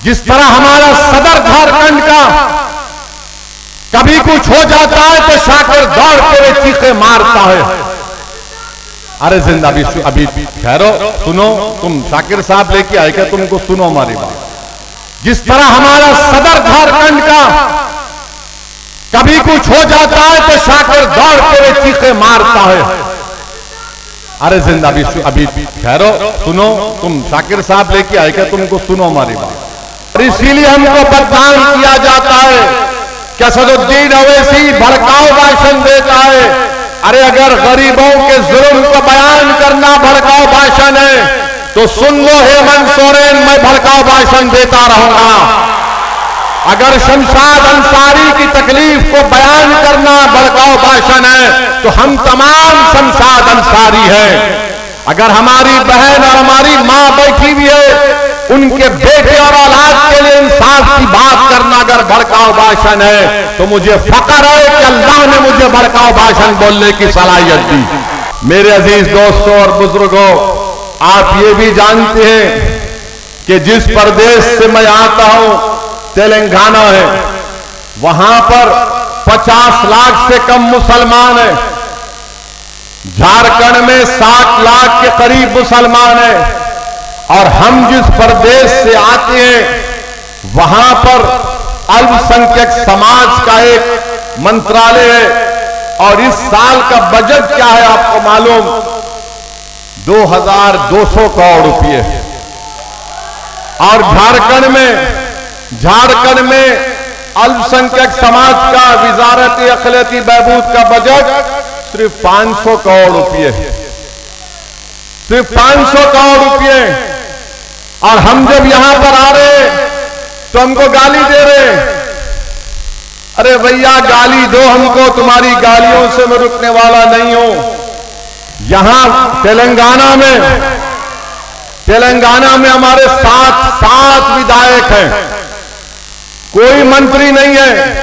जिस तरह हमारा सदर झारखंड का कभी कुछ हो जाता है तो शाकिर दौड़ के चीखे मारता है। अरे जिंदा अभी ठहरो, सुनो, तुम शाकिर साहब लेके आए क्या? तुमको सुनो हमारी बात। जिस तरह हमारा सदर झारखंड का कभी कुछ हो जाता है तो शाकिर दौड़ के चीखे मारता है। अरे जिंदा अभी ठहरो, सुनो, तुम शाकिर साहब लेके आए क्या? तुमको सुनो हमारी बात। और इसीलिए हमको बदनाम किया जाता है कि असदुद्दीन ओवैसी भड़काऊ भाषण देता है। अरे अगर गरीबों के जुल्म को बयान करना भड़काऊ भाषण है तो सुन लो हेमंत सोरेन, मैं भड़काऊ भाषण देता रहूंगा। अगर शमशाद अंसारी की तकलीफ को बयान करना भड़काऊ भाषण है तो हम तमाम शमशाद अंसारी हैं। अगर हमारी बहन और हमारी मां बैठी हुई है, उनके बेटे और औलाद के लिए इंसाफ की बात करना अगर भड़काऊ भाषण है तो मुझे फख्र है कि अल्लाह ने मुझे भड़काऊ भाषण बोलने की सलाहियत दी। मेरे अजीज दोस्तों और बुजुर्गों, आप ये भी जानते हैं कि जिस प्रदेश से मैं आता हूं तेलंगाना है, वहां पर 50 लाख से कम मुसलमान हैं। झारखंड में 60 लाख के करीब मुसलमान हैं। और हम जिस प्रदेश से आते हैं वहां पर अल्पसंख्यक समाज का एक मंत्रालय है। और इस साल का बजट क्या है आपको मालूम? 2200 करोड़ रुपए। और झारखंड में अल्पसंख्यक समाज का विजारत अखिलती बहबूद का बजट सिर्फ 500 करोड़ रुपए है, सिर्फ 500 करोड़ रुपए। और हम जब यहां पर आ रहे तो हमको गाली दे रहे। अरे भैया गाली दो हमको, तुम्हारी गालियों से मैं रुकने वाला नहीं हूं। यहां तेलंगाना में हमारे 7 विधायक हैं, कोई मंत्री नहीं है।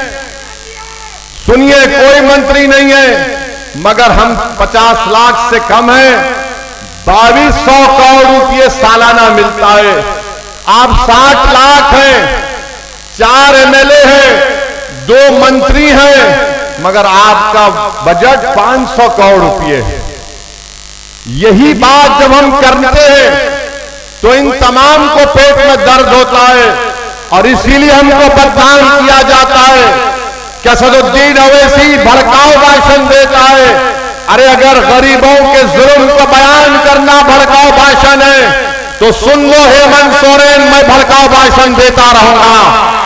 सुनिए, कोई मंत्री नहीं है, मगर हम 50 लाख से कम हैं। 2200 करोड़ रुपये सालाना मिलता है। आप 60 लाख हैं, 4 एमएलए हैं, 2 मंत्री हैं, मगर आपका बजट 500 करोड़ रुपये है। यही बात जब हम करते हैं तो इन तमाम को पेट में दर्द होता है। और इसीलिए हमको बदनाम किया जाता है कि असदुद्दीन ओवैसी भड़काऊ भाषण देता है। अरे अगर गरीबों के जुल्म को बयान करना भड़काऊ भाषण है तो सुन लो हेमंत सोरेन, मैं भड़काऊ भाषण देता रहूंगा।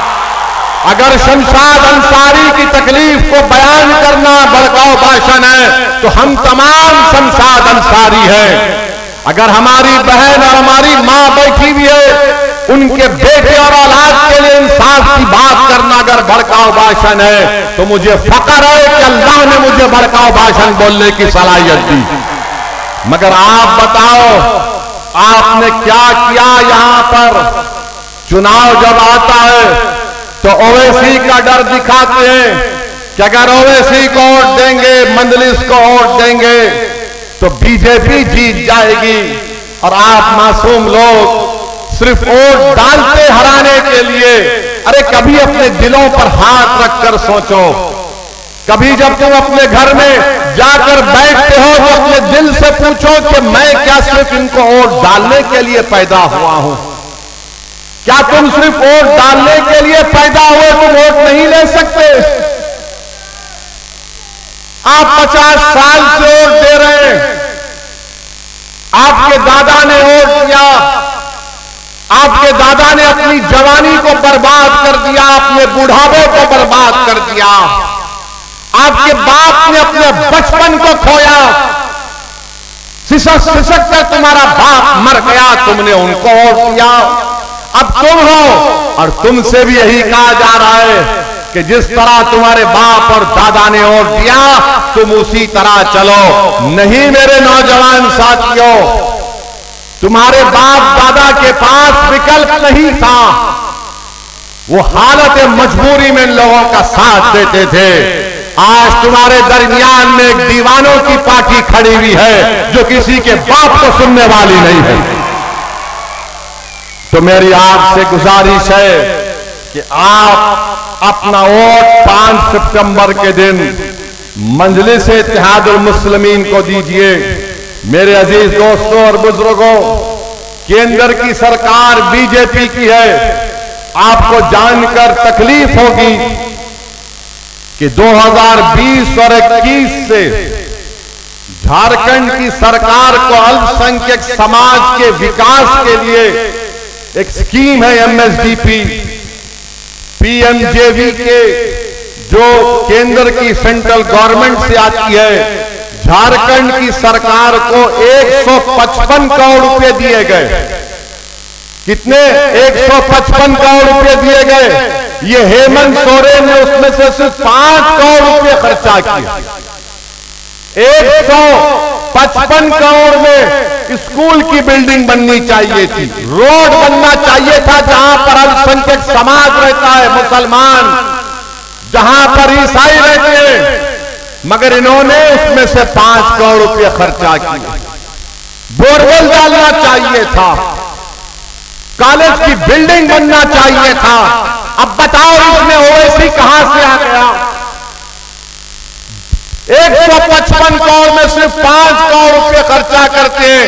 अगर शमशाद अंसारी की तकलीफ को बयान करना भड़काऊ भाषण है तो हम तमाम शमशाद अंसारी हैं। अगर हमारी बहन और हमारी मां बैठी हुई है, उनके बेटे और औलाद के लिए इंसाफ की बात करना अगर भड़काऊ भाषण है तो मुझे फख्र है कि अल्लाह ने मुझे भड़काऊ भाषण बोलने की सलाहियत दी। मगर आप बताओ, आपने क्या किया? यहां पर चुनाव जब आता है तो ओवैसी का डर दिखाते हैं कि अगर ओवैसी को वोट देंगे, मंदलिस को वोट देंगे तो बीजेपी जीत जाएगी। और आप मासूम लोग सिर्फ वोट डालते हराने के लिए। अरे कभी अपने दिलों पर हाथ रखकर सोचो। कभी जब तुम अपने घर में जाकर बैठते हो तो अपने दिल से पूछो कि मैं क्या सिर्फ इनको वोट डालने के लिए पैदा हुआ हूं? क्या तुम सिर्फ वोट डालने के लिए पैदा हुए? तुम वोट नहीं ले सकते। आप 50 साल से वोट दे रहे हैं। आपके दादा ने वोट दिया, आपके दादा ने अपनी जवानी को बर्बाद कर दिया, अपने बुढ़ापे को बर्बाद कर दिया। आपके बाप ने अपने बचपन को खोया, सिसक कर तुम्हारा बाप मर गया, तुमने उनको वोट दिया। अब तुम हो और तुमसे भी यही कहा जा रहा है कि जिस तरह तुम्हारे बाप और दादा ने वोट दिया तुम उसी तरह चलो। नहीं मेरे नौजवान साथियों, तुम्हारे बाप दादा के पास विकल्प नहीं था। वो हालत मजबूरी में लोगों का साथ देते थे। आज तुम्हारे दरमियान में एक दीवानों की पार्टी खड़ी हुई है जो किसी के बाप को सुनने वाली नहीं है। तो मेरी आपसे गुजारिश है कि आप अपना वोट 5 सितंबर के दिन मजलिस इत्तेहादुल मुस्लिमीन को दीजिए। मेरे अजीज दोस्तों और बुजुर्गों, केंद्र की सरकार बीजेपी की है। आपको जानकर तकलीफ होगी कि 2020 और 21 से झारखंड की सरकार को अल्पसंख्यक समाज के विकास के लिए एक स्कीम है एमएसडीपी, पीएमजेवी के जो केंद्र की सेंट्रल गवर्नमेंट से आती है। झारखंड की सरकार को 155 करोड़ रुपए दिए गए। कितने? 155 करोड़ रुपए दिए गए। ये हेमंत सोरेन ने उसमें से सिर्फ 5 करोड़ रुपए खर्चा किए। 155 करोड़ में स्कूल की बिल्डिंग बननी चाहिए थी, रोड बनना चाहिए था जहां पर अल्पसंख्यक समाज रहता है, मुसलमान, जहां पर ईसाई रहते हैं, मगर इन्होंने उसमें से 5 करोड़ रुपए खर्चा किए। बोरवेल डालना चाहिए था, कॉलेज की बिल्डिंग बनना चाहिए था। अब बताओ इसमें ओवैसी कहां से आ गया? 155 करोड़ में सिर्फ 5 करोड़ रुपए खर्चा करते हैं।